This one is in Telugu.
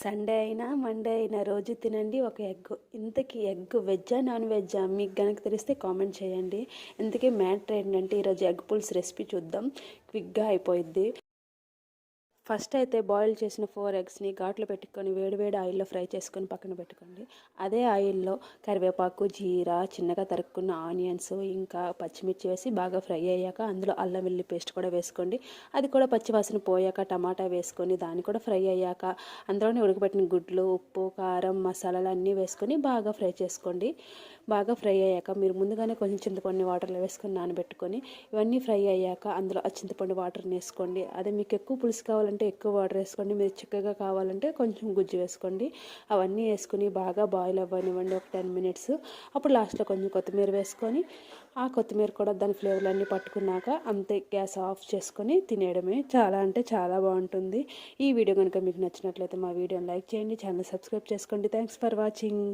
సండే అయినా మండే అయినా రోజు తినండి ఒక ఎగ్. ఇంతకీ ఎగ్ వెజ్జా నాన్ వెజ్జా మీకు గనక తెలిస్తే కామెంట్ చేయండి. ఇంతకీ మ్యాటర్ ఏంటంటే ఈరోజు ఎగ్ పులుసు రెసిపీ చూద్దాం. క్విక్గా అయిపోయిద్ది. ఫస్ట్ అయితే బాయిల్ చేసిన 4 ఎగ్స్ని ఘాట్లు పెట్టుకొని వేడివేడి ఆయిల్లో ఫ్రై చేసుకొని పక్కన పెట్టుకోండి. అదే ఆయిల్లో కరివేపాకు, జీరా, చిన్నగా తరుక్కున్న ఆనియన్స్, ఇంకా పచ్చిమిర్చి వేసి బాగా ఫ్రై అయ్యాక అందులో అల్లం వెల్లుల్లి పేస్ట్ కూడా వేసుకోండి. అది కూడా పచ్చివాసన పోయాక టమాటా వేసుకొని దాన్ని కూడా ఫ్రై అయ్యాక అందులోనే ఉడకబెట్టిన గుడ్లు, ఉప్పు, కారం, మసాలాలు అన్నీ వేసుకొని బాగా ఫ్రై చేసుకోండి. బాగా ఫ్రై అయ్యాక మీరు ముందుగానే కొంచెం చింతపండు వాటర్లో వేసుకొని నానబెట్టుకొని ఇవన్నీ ఫ్రై అయ్యాక అందులో ఆ చింతపండు వాటర్ని వేసుకోండి. అదే మీకు ఎక్కువ పులుసు కావాలంటే ఎక్కువ వాటర్ వేసుకోండి, మీరు చిక్కగా కావాలంటే కొంచెం గుజ్జు వేసుకోండి. అవన్నీ వేసుకుని బాగా బాయిల్ అవ్వనివ్వండి ఒక 10 మినిట్స్. అప్పుడు లాస్ట్లో కొంచెం కొత్తిమీర వేసుకొని ఆ కొత్తిమీర కూడా దాని ఫ్లేవర్లు అన్నీ పట్టుకున్నాక అంతే, గ్యాస్ ఆఫ్ చేసుకొని తినేయడమే. చాలా అంటే చాలా బాగుంటుంది. ఈ వీడియో కనుక మీకు నచ్చినట్లయితే మా వీడియోని లైక్ చేయండి, ఛానల్ సబ్స్క్రైబ్ చేసుకోండి. Thanks for watching.